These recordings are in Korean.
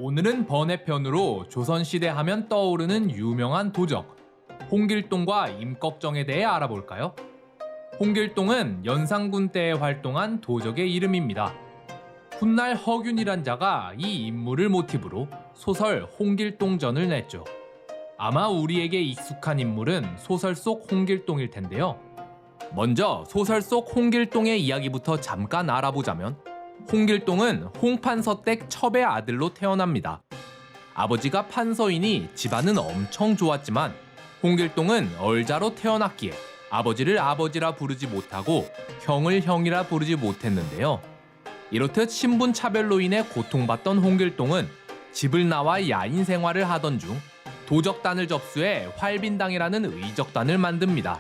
오늘은 번외편으로 조선시대 하면 떠오르는 유명한 도적 홍길동과 임꺽정에 대해 알아볼까요? 홍길동은 연산군 때에 활동한 도적의 이름입니다. 훗날 허균이란 자가 이 인물을 모티브로 소설 홍길동전을 냈죠. 아마 우리에게 익숙한 인물은 소설 속 홍길동일 텐데요. 먼저 소설 속 홍길동의 이야기부터 잠깐 알아보자면 홍길동은 홍판서댁 첩의 아들로 태어납니다. 아버지가 판서이니 집안은 엄청 좋았지만 홍길동은 얼자로 태어났기에 아버지를 아버지라 부르지 못하고 형을 형이라 부르지 못했는데요. 이렇듯 신분 차별로 인해 고통받던 홍길동은 집을 나와 야인 생활을 하던 중 도적단을 접수해 활빈당이라는 의적단을 만듭니다.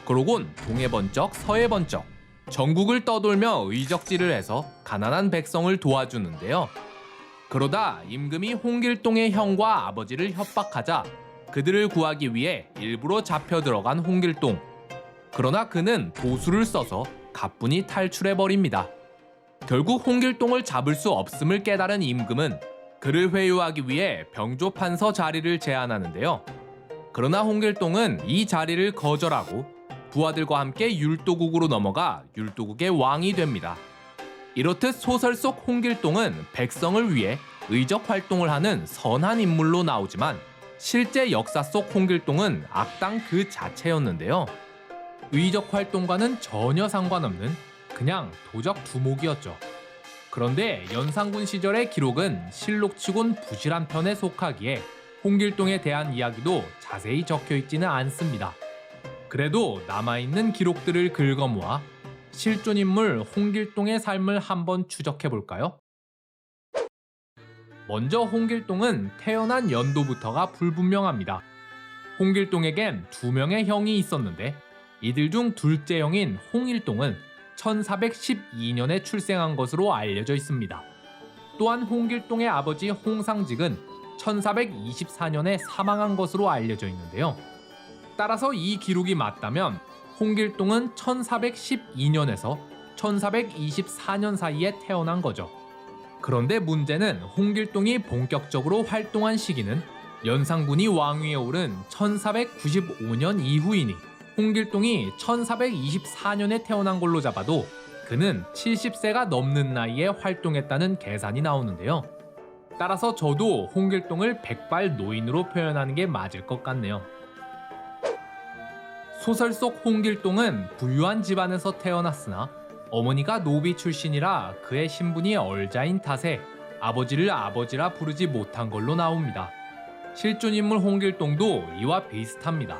그러곤 동해 번쩍 서해 번쩍 전국을 떠돌며 의적질을 해서 가난한 백성을 도와주는데요. 그러다 임금이 홍길동의 형과 아버지를 협박하자 그들을 구하기 위해 일부러 잡혀 들어간 홍길동. 그러나 그는 도수를 써서 가뿐히 탈출해버립니다. 결국 홍길동을 잡을 수 없음을 깨달은 임금은 그를 회유하기 위해 병조판서 자리를 제안하는데요. 그러나 홍길동은 이 자리를 거절하고 부하들과 함께 율도국으로 넘어가 율도국의 왕이 됩니다. 이렇듯 소설 속 홍길동은 백성을 위해 의적 활동을 하는 선한 인물로 나오지만 실제 역사 속 홍길동은 악당 그 자체였는데요. 의적 활동과는 전혀 상관없는 그냥 도적 두목이었죠. 그런데 연산군 시절의 기록은 실록치곤 부실한 편에 속하기에 홍길동에 대한 이야기도 자세히 적혀있지는 않습니다. 그래도 남아있는 기록들을 긁어모아 실존인물 홍길동의 삶을 한번 추적해볼까요? 먼저 홍길동은 태어난 연도부터가 불분명합니다. 홍길동에겐 두 명의 형이 있었는데 이들 중 둘째 형인 홍일동은 1412년에 출생한 것으로 알려져 있습니다. 또한 홍길동의 아버지 홍상직은 1424년에 사망한 것으로 알려져 있는데요. 따라서 이 기록이 맞다면 홍길동은 1412년에서 1424년 사이에 태어난 거죠. 그런데 문제는 홍길동이 본격적으로 활동한 시기는 연산군이 왕위에 오른 1495년 이후이니 홍길동이 1424년에 태어난 걸로 잡아도 그는 70세가 넘는 나이에 활동했다는 계산이 나오는데요. 따라서 저도 홍길동을 백발 노인으로 표현하는 게 맞을 것 같네요. 소설 속 홍길동은 부유한 집안에서 태어났으나 어머니가 노비 출신이라 그의 신분이 얼자인 탓에 아버지를 아버지라 부르지 못한 걸로 나옵니다. 실존인물 홍길동도 이와 비슷합니다.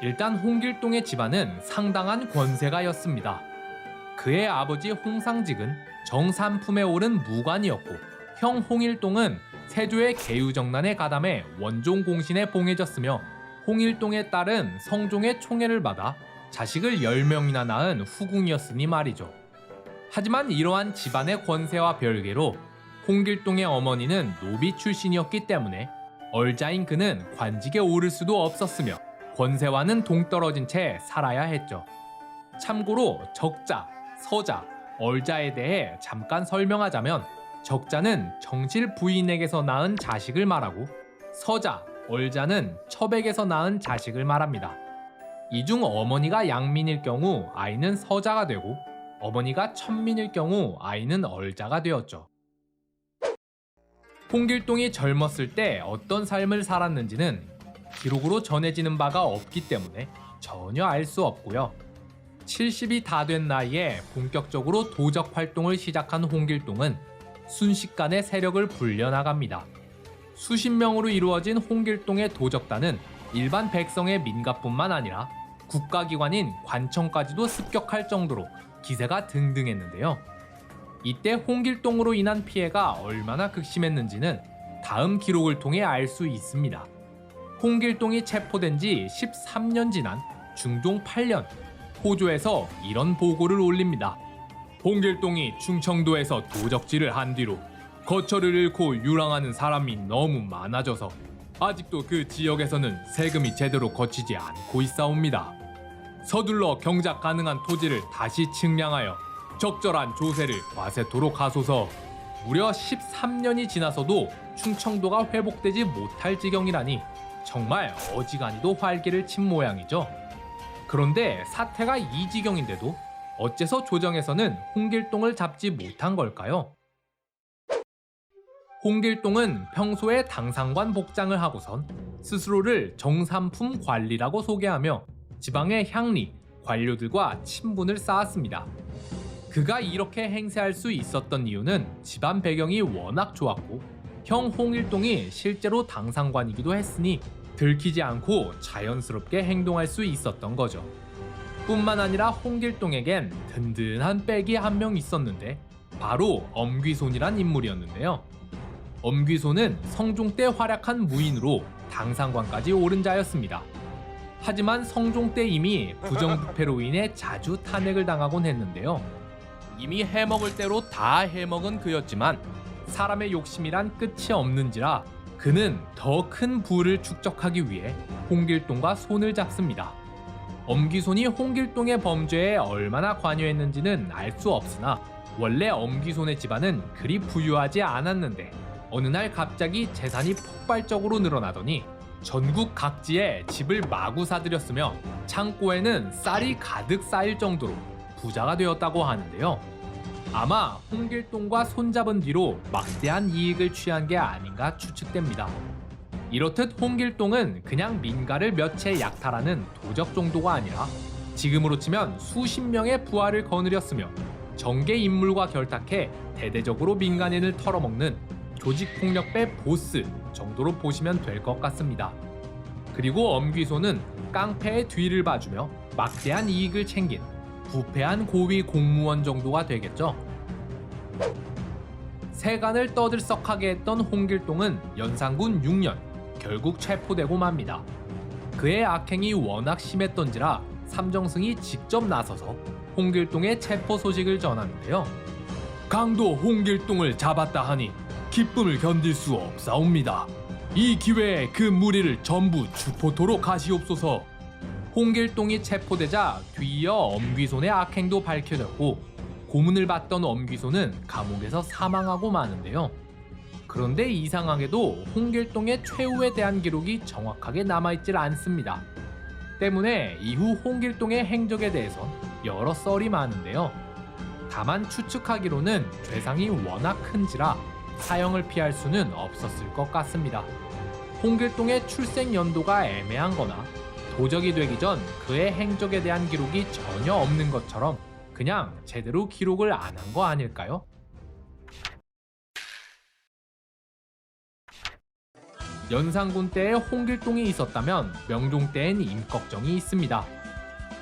일단 홍길동의 집안은 상당한 권세가였습니다. 그의 아버지 홍상직은 정삼품에 오른 무관이었고 형 홍일동은 세조의 계유정난에 가담해 원종 공신에 봉해졌으며 홍일동의 딸은 성종의 총애를 받아 자식을 10명이나 낳은 후궁이었으니 말이죠. 하지만 이러한 집안의 권세와 별개로 홍길동의 어머니는 노비 출신이었기 때문에 얼자인 그는 관직에 오를 수도 없었으며 권세와는 동떨어진 채 살아야 했죠. 참고로 적자, 서자, 얼자에 대해 잠깐 설명하자면 적자는 정실 부인에게서 낳은 자식을 말하고 서자, 얼자는 첩에게서 낳은 자식을 말합니다. 이 중 어머니가 양민일 경우 아이는 서자가 되고 어머니가 천민일 경우 아이는 얼자가 되었죠. 홍길동이 젊었을 때 어떤 삶을 살았는지는 기록으로 전해지는 바가 없기 때문에 전혀 알 수 없고요. 70이 다 된 나이에 본격적으로 도적 활동을 시작한 홍길동은 순식간에 세력을 불려나갑니다. 수십 명으로 이루어진 홍길동의 도적단은 일반 백성의 민가뿐만 아니라 국가기관인 관청까지도 습격할 정도로 기세가 등등했는데요. 이때 홍길동으로 인한 피해가 얼마나 극심했는지는 다음 기록을 통해 알 수 있습니다. 홍길동이 체포된 지 13년 지난 중종 8년, 호조에서 이런 보고를 올립니다. 홍길동이 충청도에서 도적질을 한 뒤로 거처를 잃고 유랑하는 사람이 너무 많아져서 아직도 그 지역에서는 세금이 제대로 거치지 않고 있사옵니다. 서둘러 경작 가능한 토지를 다시 측량하여 적절한 조세를 과세토록 하소서. 무려 13년이 지나서도 충청도가 회복되지 못할 지경이라니 정말 어지간히도 활기를 친 모양이죠. 그런데 사태가 이 지경인데도 어째서 조정에서는 홍길동을 잡지 못한 걸까요? 홍길동은 평소에 당상관 복장을 하고선 스스로를 정삼품 관리라고 소개하며 지방의 향리, 관료들과 친분을 쌓았습니다. 그가 이렇게 행세할 수 있었던 이유는 집안 배경이 워낙 좋았고 형 홍길동이 실제로 당상관이기도 했으니 들키지 않고 자연스럽게 행동할 수 있었던 거죠. 뿐만 아니라 홍길동에겐 든든한 백이 한 명 있었는데 바로 엄귀손이란 인물이었는데요. 엄귀손은 성종 때 활약한 무인으로 당상관까지 오른 자였습니다. 하지만 성종 때 이미 부정부패로 인해 자주 탄핵을 당하곤 했는데요. 이미 해먹을 대로 다 해먹은 그였지만 사람의 욕심이란 끝이 없는지라 그는 더 큰 부를 축적하기 위해 홍길동과 손을 잡습니다. 엄귀손이 홍길동의 범죄에 얼마나 관여했는지는 알 수 없으나 원래 엄귀손의 집안은 그리 부유하지 않았는데 어느 날 갑자기 재산이 폭발적으로 늘어나더니 전국 각지에 집을 마구 사들였으며 창고에는 쌀이 가득 쌓일 정도로 부자가 되었다고 하는데요. 아마 홍길동과 손잡은 뒤로 막대한 이익을 취한 게 아닌가 추측됩니다. 이렇듯 홍길동은 그냥 민가를 몇 채 약탈하는 도적 정도가 아니라 지금으로 치면 수십 명의 부하를 거느렸으며 정계 인물과 결탁해 대대적으로 민간인을 털어먹는 조직폭력배 보스 정도로 보시면 될 것 같습니다. 그리고 엄귀손은 깡패의 뒤를 봐주며 막대한 이익을 챙긴 부패한 고위 공무원 정도가 되겠죠. 세간을 떠들썩하게 했던 홍길동은 연산군 6년 결국 체포되고 맙니다. 그의 악행이 워낙 심했던지라 삼정승이 직접 나서서 홍길동의 체포 소식을 전하는데요. 강도 홍길동을 잡았다 하니 기쁨을 견딜 수 없사옵니다. 이 기회에 그 무리를 전부 주포토록 하시옵소서. 홍길동이 체포되자 뒤이어 엄귀손의 악행도 밝혀졌고 고문을 받던 엄귀손은 감옥에서 사망하고 마는데요. 그런데 이상하게도 홍길동의 최후에 대한 기록이 정확하게 남아있질 않습니다. 때문에 이후 홍길동의 행적에 대해선 여러 썰이 많은데요. 다만 추측하기로는 죄상이 워낙 큰지라 사형을 피할 수는 없었을 것 같습니다. 홍길동의 출생 연도가 애매한 거나 도적이 되기 전 그의 행적에 대한 기록이 전혀 없는 것처럼 그냥 제대로 기록을 안 한 거 아닐까요? 연산군 때에 홍길동이 있었다면 명종 때엔 임꺽정이 있습니다.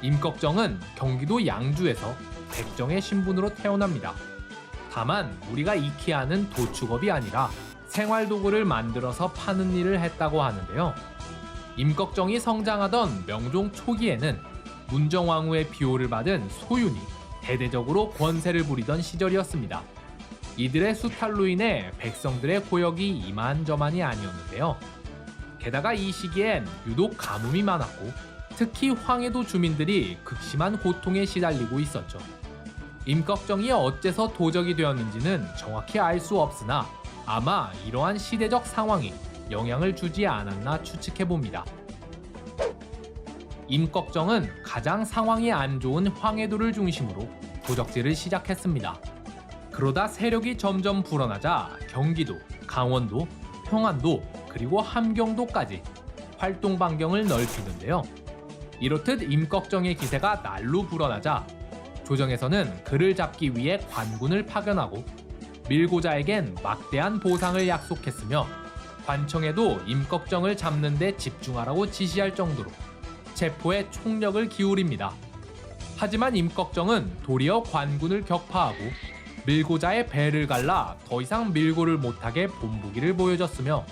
임꺽정은 경기도 양주에서 백정의 신분으로 태어납니다. 다만 우리가 익히 아는 도축업이 아니라 생활도구를 만들어서 파는 일을 했다고 하는데요. 임꺽정이 성장하던 명종 초기에는 문정왕후의 비호를 받은 소윤이 대대적으로 권세를 부리던 시절이었습니다. 이들의 수탈로 인해 백성들의 고역이 이만저만이 아니었는데요. 게다가 이 시기엔 유독 가뭄이 많았고 특히 황해도 주민들이 극심한 고통에 시달리고 있었죠. 임꺽정이 어째서 도적이 되었는지는 정확히 알 수 없으나 아마 이러한 시대적 상황이 영향을 주지 않았나 추측해봅니다. 임꺽정은 가장 상황이 안 좋은 황해도를 중심으로 도적질을 시작했습니다. 그러다 세력이 점점 불어나자 경기도, 강원도, 평안도 그리고 함경도까지 활동 반경을 넓히는데요. 이렇듯 임꺽정의 기세가 날로 불어나자 조정에서는 그를 잡기 위해 관군을 파견하고 밀고자에겐 막대한 보상을 약속했으며 관청에도 임꺽정을 잡는 데 집중하라고 지시할 정도로 체포에 총력을 기울입니다. 하지만 임꺽정은 도리어 관군을 격파하고 밀고자의 배를 갈라 더 이상 밀고를 못하게 본보기를 보여줬으며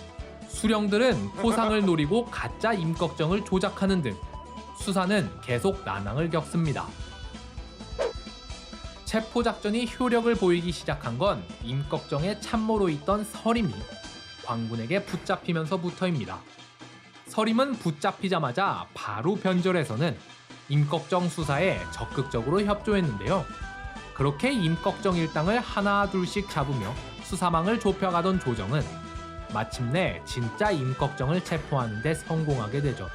수령들은 포상을 노리고 가짜 임꺽정을 조작하는 등 수사는 계속 난항을 겪습니다. 체포작전이 효력을 보이기 시작한 건 임꺽정의 참모로 있던 서림이 관군에게 붙잡히면서부터입니다. 서림은 붙잡히자마자 바로 변절해서는 임꺽정 수사에 적극적으로 협조했는데요. 그렇게 임꺽정 일당을 하나 둘씩 잡으며 수사망을 좁혀가던 조정은 마침내 진짜 임꺽정을 체포하는 데 성공하게 되죠.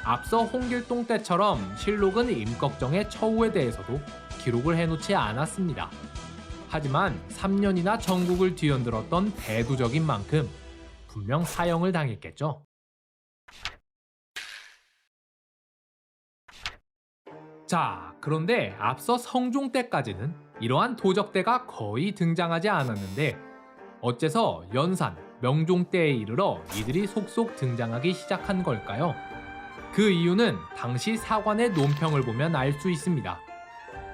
앞서 홍길동 때처럼 실록은 임꺽정의 처우에 대해서도 기록을 해놓지 않았습니다. 하지만 3년이나 전국을 뒤흔들었던 대두적인 만큼 분명 사형을 당했겠죠. 자, 그런데 앞서 성종 때까지는 이러한 도적대가 거의 등장하지 않았는데 어째서 연산, 명종 때에 이르러 이들이 속속 등장하기 시작한 걸까요? 그 이유는 당시 사관의 논평을 보면 알 수 있습니다.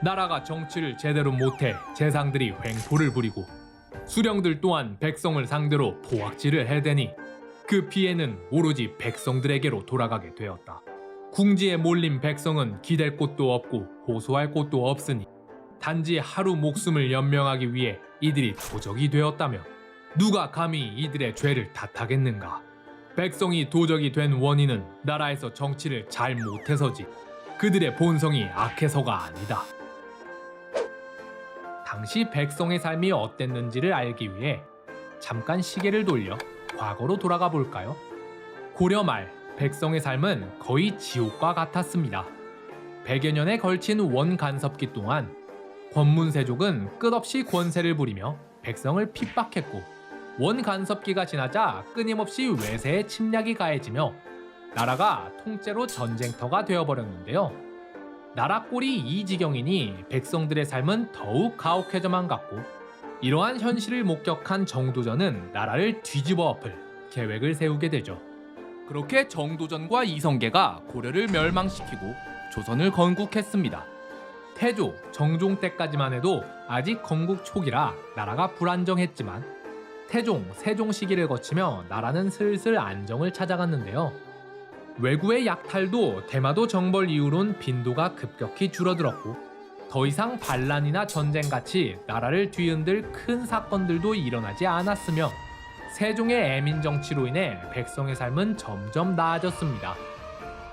나라가 정치를 제대로 못해 재상들이 횡포를 부리고 수령들 또한 백성을 상대로 포악질을 해대니 그 피해는 오로지 백성들에게로 돌아가게 되었다. 궁지에 몰린 백성은 기댈 곳도 없고 호소할 곳도 없으니 단지 하루 목숨을 연명하기 위해 이들이 도적이 되었다며 누가 감히 이들의 죄를 탓하겠는가. 백성이 도적이 된 원인은 나라에서 정치를 잘 못해서지 그들의 본성이 악해서가 아니다. 당시 백성의 삶이 어땠는지를 알기 위해 잠깐 시계를 돌려 과거로 돌아가 볼까요? 고려 말 백성의 삶은 거의 지옥과 같았습니다. 100여 년에 걸친 원간섭기 동안 권문세족은 끝없이 권세를 부리며 백성을 핍박했고 원간섭기가 지나자 끊임없이 외세의 침략이 가해지며 나라가 통째로 전쟁터가 되어버렸는데요. 나라 꼴이 이 지경이니 백성들의 삶은 더욱 가혹해져만 갔고 이러한 현실을 목격한 정도전은 나라를 뒤집어 엎을 계획을 세우게 되죠. 그렇게 정도전과 이성계가 고려를 멸망시키고 조선을 건국했습니다. 태조, 정종 때까지만 해도 아직 건국 초기라 나라가 불안정했지만 태종, 세종 시기를 거치며 나라는 슬슬 안정을 찾아갔는데요. 왜구의 약탈도 대마도 정벌 이후론 빈도가 급격히 줄어들었고 더 이상 반란이나 전쟁같이 나라를 뒤흔들 큰 사건들도 일어나지 않았으며 세종의 애민 정치로 인해 백성의 삶은 점점 나아졌습니다.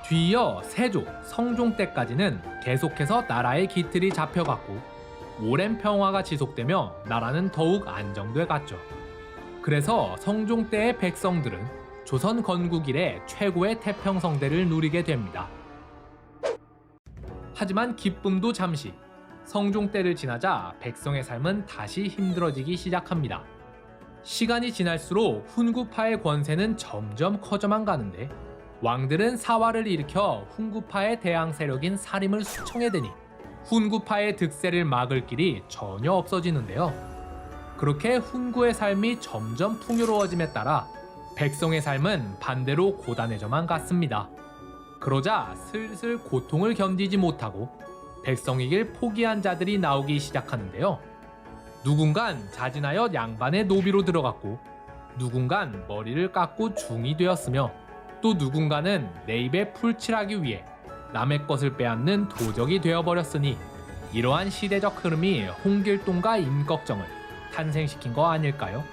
뒤이어 세조, 성종 때까지는 계속해서 나라의 기틀이 잡혀갔고 오랜 평화가 지속되며 나라는 더욱 안정돼 갔죠. 그래서 성종 때의 백성들은 조선 건국 이래 최고의 태평성대를 누리게 됩니다. 하지만 기쁨도 잠시, 성종 때를 지나자 백성의 삶은 다시 힘들어지기 시작합니다. 시간이 지날수록 훈구파의 권세는 점점 커져만 가는데 왕들은 사활을 일으켜 훈구파의 대항 세력인 사림을 수청해대니 훈구파의 득세를 막을 길이 전혀 없어지는데요. 그렇게 훈구의 삶이 점점 풍요로워짐에 따라 백성의 삶은 반대로 고단해져만 갔습니다. 그러자 슬슬 고통을 견디지 못하고 백성이길 포기한 자들이 나오기 시작하는데요. 누군간 자진하여 양반의 노비로 들어갔고 누군간 머리를 깎고 중이 되었으며 또 누군가는 내 입에 풀칠하기 위해 남의 것을 빼앗는 도적이 되어버렸으니 이러한 시대적 흐름이 홍길동과 임꺽정을 탄생시킨 거 아닐까요?